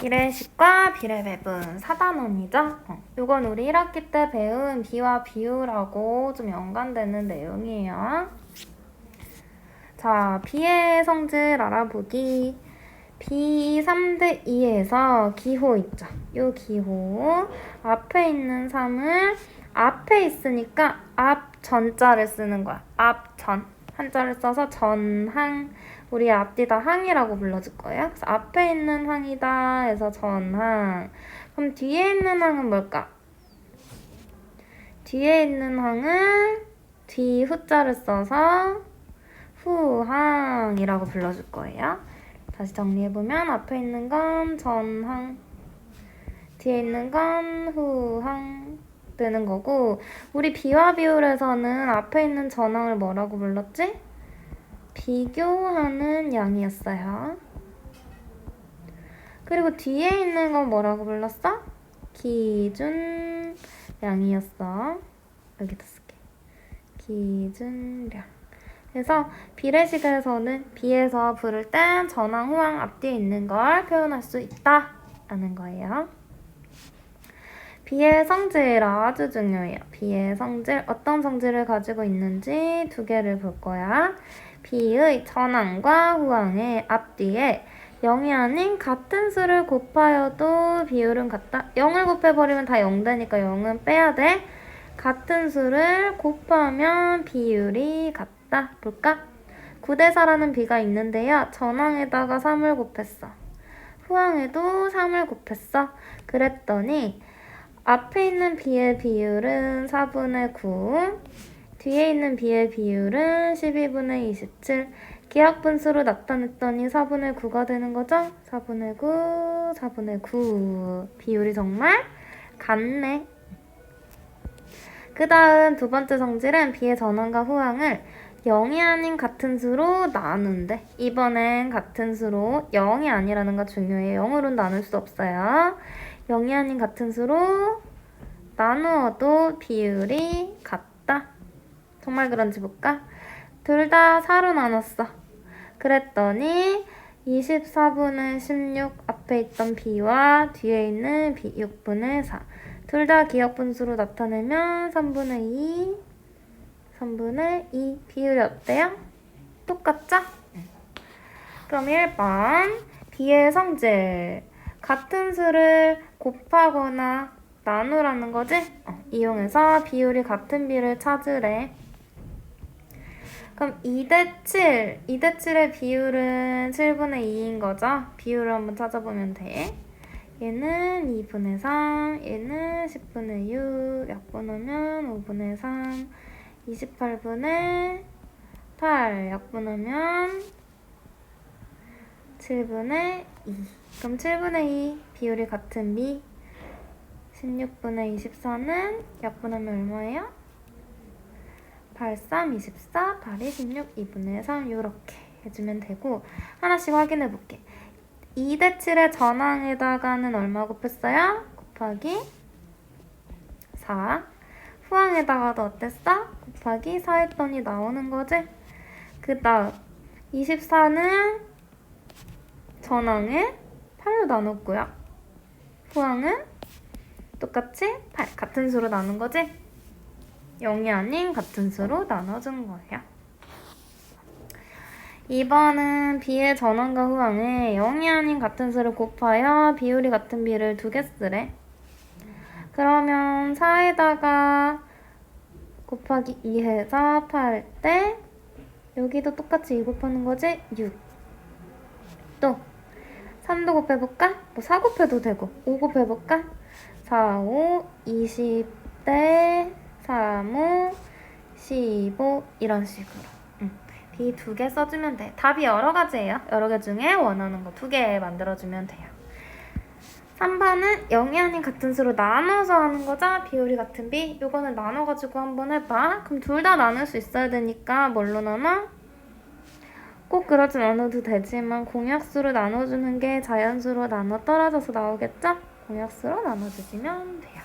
비례식과 비례배분 4단원이죠? 이건 우리 1학기 때 배운 비와 비율하고 좀 연관되는 내용이에요. 자, 비의 성질 알아보기. 비 3대 2에서 기호 있죠? 요 기호 앞에 있는 3을 앞에 있으니까 앞 전자를 쓰는 거야. 앞전 한자를 써서 전항. 우리 앞뒤 다 항이라고 불러줄 거예요. 그래서 앞에 있는 항이다 해서 전항. 그럼 뒤에 있는 항은 뭘까? 뒤에 있는 항은 뒤 후자를 써서 후항이라고 불러줄 거예요. 다시 정리해보면 앞에 있는 건 전항, 뒤에 있는 건 후항 되는 거고, 우리 비와 비율에서는 앞에 있는 전항을 뭐라고 불렀지? 비교하는 양이었어요. 그리고 뒤에 있는 건 뭐라고 불렀어? 기준 양이었어. 여기다 쓸게. 기준량. 그래서 비례식에서는 비에서 부를 땐 전항, 후항 앞뒤에 있는 걸 표현할 수 있다 라는 거예요. 비의 성질 아주 중요해요. 비의 성질, 어떤 성질을 가지고 있는지 두 개를 볼 거야. 비의 전항과 후항의 앞뒤에 0이 아닌 같은 수를 곱하여도 비율은 같다. 0을 곱해버리면 다 0 되니까 0은 빼야 돼. 같은 수를 곱하면 비율이 같다. 볼까? 9대4라는 비가 있는데요. 전항에다가 3을 곱했어. 후항에도 3을 곱했어. 그랬더니 앞에 있는 비의 비율은 4분의 9, 뒤에 있는 비의 비율은 12분의 27. 기하분수로 나타냈더니 4분의 9가 되는 거죠? 4분의 9, 4분의 9. 비율이 정말 같네. 그 다음 두 번째 성질은 비의 전항과 후항을 0이 아닌 같은 수로 나눈대. 이번엔 같은 수로 0이 아니라는 거 중요해요. 0으로는 나눌 수 없어요. 0이 아닌 같은 수로 나누어도 비율이 같다. 정말 그런지 볼까? 둘 다 4로 나눴어. 그랬더니 24분의 16 앞에 있던 b와 뒤에 있는 b 6분의 4. 둘 다 기하분수로 나타내면 3분의 2, 3분의 2. 비율이 어때요? 똑같죠? 그럼 1번 b의 성질. 같은 수를 곱하거나 나누라는 거지? 이용해서 비율이 같은 비를 찾으래. 그럼 2대7. 2대7의 비율은 7분의 2인 거죠? 비율을 한번 찾아보면 돼. 얘는 2분의 3, 얘는 10분의 6, 약분하면 5분의 3, 28분의 8, 약분하면 7분의 2. 그럼 7분의 2 비율이 같은 비. 16분의 24는 약분하면 얼마예요? 8, 3, 24, 8, 16, 2분의 3 이렇게 해주면 되고, 하나씩 확인해 볼게. 2대7의 전항에다가는 얼마 곱했어요? 곱하기 4. 후항에다가도 어땠어? 곱하기 4 했더니 나오는 거지? 그 다음 24는 전항에 8로 나눴고요. 후항은 똑같이 8. 같은 수로 나눈 거지? 0이 아닌 같은 수로 나눠준 거예요. 2번은 비의 전항과 후항에 0이 아닌 같은 수를 곱하여 비율이 같은 비를 두 개 쓰래. 그러면 4에다가 곱하기 2 해서 8 때 여기도 똑같이 2 곱하는 거지? 6. 또 3도 곱해볼까? 뭐 4 곱해도 되고 5 곱해볼까? 4, 5, 20대 3, 5, 15 이런 식으로 B 두 개 써주면 돼. 답이 여러 가지예요. 여러 개 중에 원하는 거 두 개 만들어주면 돼요. 3번은 0이 아닌 같은 수로 나눠서 하는 거죠? 비율이 같은 비. 요거는 나눠가지고 한번 해봐. 그럼 둘 다 나눌 수 있어야 되니까 뭘로 나눠? 꼭 그러진 않아도 되지만 공약수로 나눠주는 게 자연수로 나눠 떨어져서 나오겠죠? 공약수로 나눠주시면 돼요.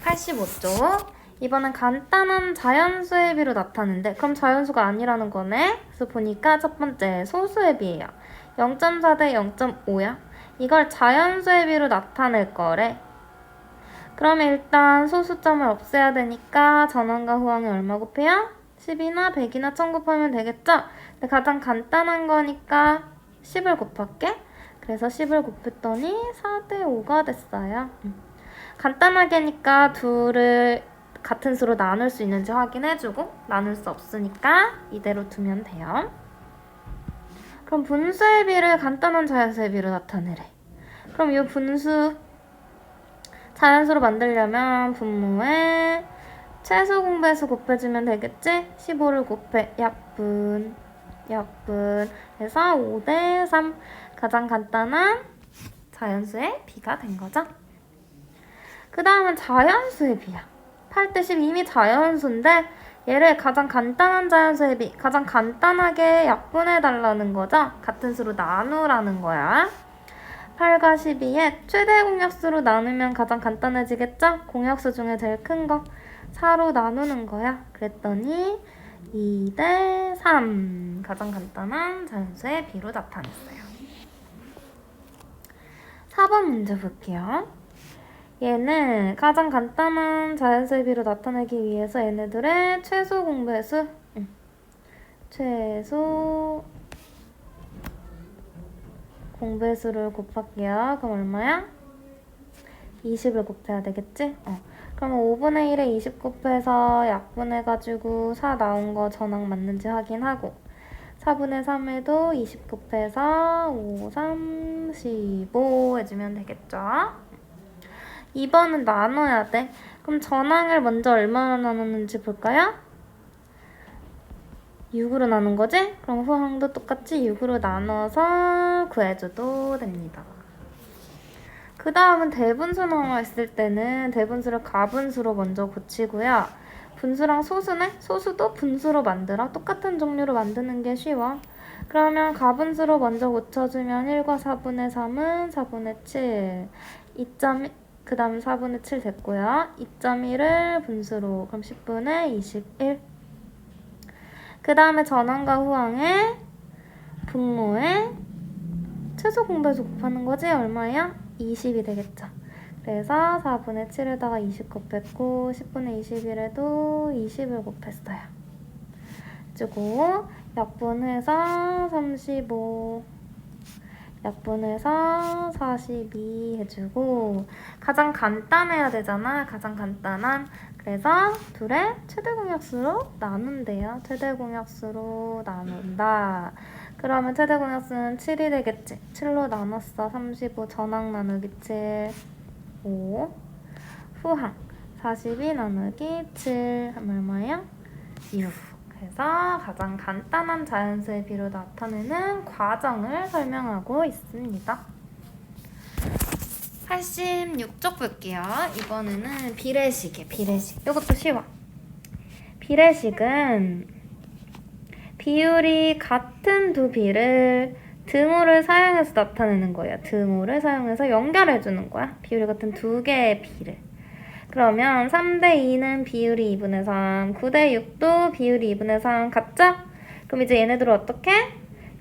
85쪽. 이번엔 간단한 자연수의 비로 나타내는데 그럼 자연수가 아니라는 거네. 그래서 보니까 첫 번째 소수의 비예요. 0.4 대 0.5야. 이걸 자연수의 비로 나타낼 거래. 그러면 일단 소수점을 없애야 되니까 전항과 후항이 얼마 곱해요? 10이나 100이나 1000 곱하면 되겠죠? 근데 가장 간단한 거니까 10을 곱할게. 그래서 10을 곱했더니 4 대 5가 됐어요. 간단하게니까 둘을 같은 수로 나눌 수 있는지 확인해주고 나눌 수 없으니까 이대로 두면 돼요. 그럼 분수의 비를 간단한 자연수의 비로 나타내래. 그럼 이 분수 자연수로 만들려면 분모에 최소 공배수 곱해주면 되겠지? 15를 곱해 약분 해서 5 대 3 가장 간단한 자연수의 비가 된 거죠. 그 다음은 자연수의 비야. 8 대 10 이미 자연수인데 얘를 가장 간단한 자연수의 비, 가장 간단하게 약분해달라는 거죠. 같은 수로 나누라는 거야. 8과 12의 최대 공약수로 나누면 가장 간단해지겠죠? 공약수 중에 제일 큰 거 4로 나누는 거야. 그랬더니 2 대 3 가장 간단한 자연수의 비로 나타냈어요. 4번 문제 볼게요. 얘는 가장 간단한 자연수의 비로 나타내기 위해서 얘네들의 최소 공배수 최소 공배수를 곱할게요. 그럼 얼마야? 20을 곱해야 되겠지? 그러면 5분의 1에 20 곱해서 약분해가지고 4 나온 거 전항 맞는지 확인하고 4분의 3에도 20 곱해서 5, 3, 15 해주면 되겠죠? 2번은 나눠야 돼. 그럼 전항을 먼저 얼마나 나눴는지 볼까요? 6으로 나눈 거지? 그럼 후항도 똑같이 6으로 나눠서 구해줘도 됩니다. 그 다음은 대분수 나와 있을 때는 대분수를 가분수로 먼저 고치고요. 분수랑 소수네? 소수도 분수로 만들어. 똑같은 종류로 만드는 게 쉬워. 그러면 가분수로 먼저 고쳐주면 1과 4분의 3은 4분의 7. 2.1, 그 다음 4분의 7 됐고요. 2.1을 분수로, 그럼 10분의 21. 그 다음에 전항과 후항에 분모에 최소 공배수 곱하는 거지? 얼마야? 20이 되겠죠. 그래서 4분의 7에다가 20 곱했고 10분의 21에도 20을 곱했어요. 그리고 약분해서 35 약분해서 42 해주고 가장 간단해야 되잖아. 가장 간단한. 그래서 둘의 최대 공약수로 나눈대요. 최대 공약수로 나눈다. 그러면 최대 공약수는 7이 되겠지. 7로 나눴어. 35 전항 나누기 7 5 후항 42 나누기 7 하면 얼마예요? 6. 그래서 가장 간단한 자연수의 비로 나타내는 과정을 설명하고 있습니다. 86쪽 볼게요. 이번에는 비례식이에요. 비례식. 이것도 쉬워. 비례식은 비율이 같은 두 비를 등호를 사용해서 나타내는 거예요. 등호를 사용해서 연결해주는 거야. 비율이 같은 두 개의 비를. 그러면 3대 2는 비율이 2분의 3, 9대 6도 비율이 2분의 3 같죠? 그럼 이제 얘네들을 어떻게?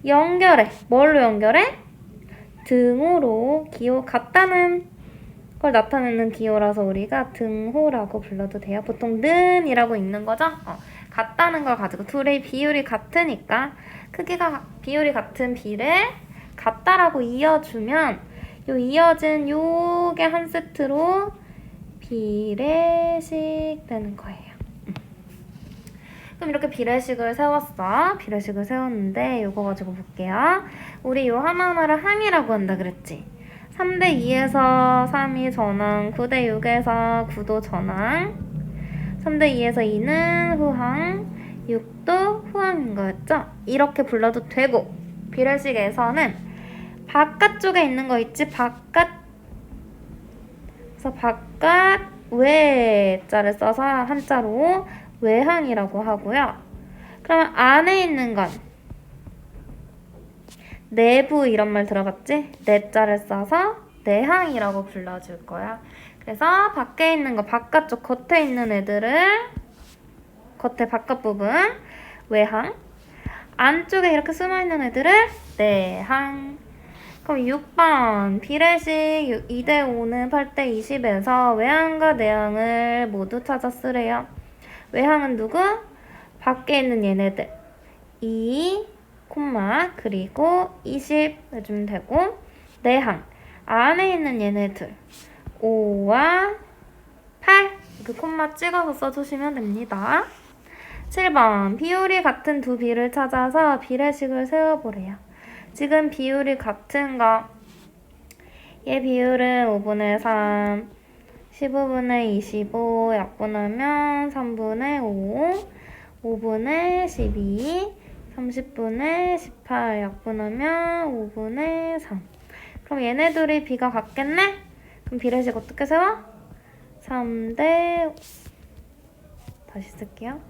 연결해. 뭘로 연결해? 등호로. 기호 같다는 걸 나타내는 기호라서 우리가 등호라고 불러도 돼요. 보통 는이라고 읽는 거죠? 같다는 걸 가지고 둘의 비율이 같으니까 크기가 비율이 같은 비를 같다라고 이어주면 요 이어진 요게 한 세트로 비례식 되는 거예요. 그럼 이렇게 비례식을 세웠어. 비례식을 세웠는데 요거 가지고 볼게요. 우리 요 하나하나를 항이라고 한다 그랬지? 3대 2에서 3이 전항, 9대 6에서 9도 전항, 3대 2에서 2는 후항, 6도 후항인 거였죠? 이렇게 불러도 되고 비례식에서는 바깥쪽에 있는 거 있지? 그래서 바깥 외자를 써서 한자로 외항이라고 하고요. 그러면 안에 있는 건 내부 이런 말 들어봤지? 내자를 써서 내항이라고 불러줄 거야. 그래서 밖에 있는 거 바깥쪽 겉에 있는 애들을 겉에 바깥 부분 외항, 안쪽에 이렇게 숨어있는 애들을 내항. 그럼 6번 비례식 2대5는 8대20에서 외항과 내항을 모두 찾아 쓰래요. 외항은 누구? 밖에 있는 얘네들 2, 그리고 20 해주면 되고, 내항 안에 있는 얘네들 5와 8 그 콤마 찍어서 써주시면 됩니다. 7번 비율이 같은 두 비를 찾아서 비례식을 세워보래요. 지금 비율이 같은 거, 얘 비율은 5분의 3, 15분의 25 약분하면 3분의 5, 5분의 12, 30분의 18 약분하면 5분의 3. 그럼 얘네들이 비가 같겠네? 그럼 비례식 어떻게 세워? 3대 5. 다시 쓸게요.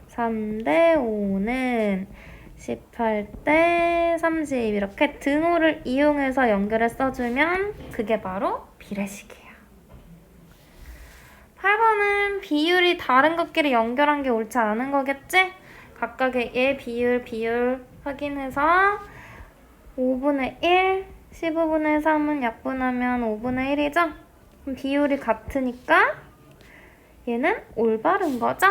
3대 5는 18대 30 이렇게 등호를 이용해서 연결해 써주면 그게 바로 비례식이에요. 8번은 비율이 다른 것끼리 연결한 게 옳지 않은 거겠지? 각각의 얘 비율 확인해서 5분의 1, 15분의 3은 약분하면 5분의 1이죠? 그럼 비율이 같으니까 얘는 올바른 거죠?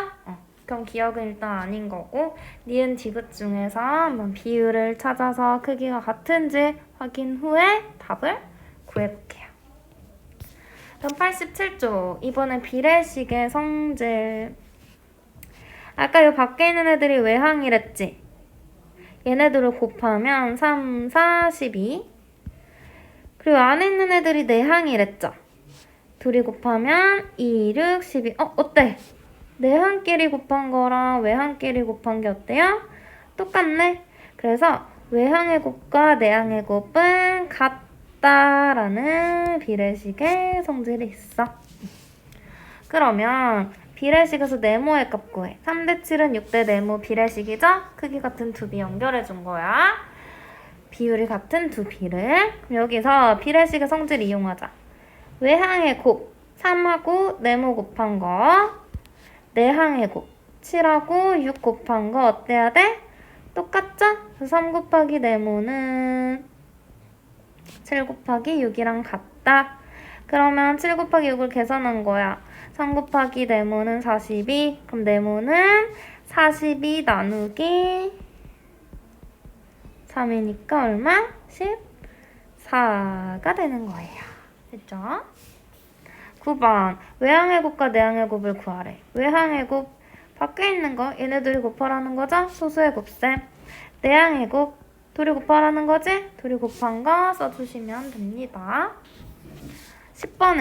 그럼 기억은 일단 아닌 거고, 니은 디귿 중에서 한번 비율을 찾아서 크기가 같은지 확인 후에 답을 구해볼게요. 그럼 87쪽 이번에 비례식의 성질. 아까 이 밖에 있는 애들이 외항이랬지? 얘네들을 곱하면 3, 4, 12. 그리고 안에 있는 애들이 내항이랬죠? 둘이 곱하면 2, 6, 12. 어때? 내항끼리 곱한 거랑 외항끼리 곱한 게 어때요? 똑같네. 그래서 외항의 곱과 내항의 곱은 같다라는 비례식의 성질이 있어. 그러면 비례식에서 네모의 값 구해. 3대 7은 6대 네모 비례식이죠? 크기 같은 두 비 연결해 준 거야. 비율이 같은 두 비를. 그럼 여기서 비례식의 성질 이용하자. 외항의 곱 3하고 네모 곱한 거, 내항의 곱 7하고 6 곱한 거 어때야 돼? 똑같죠? 3 곱하기 네모는 7 곱하기 6이랑 같다. 그러면 7 곱하기 6을 계산한 거야. 3 곱하기 네모는 42. 그럼 네모는 42 나누기 3이니까 얼마? 14가 되는 거예요. 됐죠? 9번 외항의 곱과 내항의 곱을 구하래. 외항의 곱 밖에 있는 거 얘네들이 곱하라는 거죠? 소수의 곱셈. 내항의 곱 둘이 곱하라는 거지? 둘이 곱한 거 써주시면 됩니다. 10번에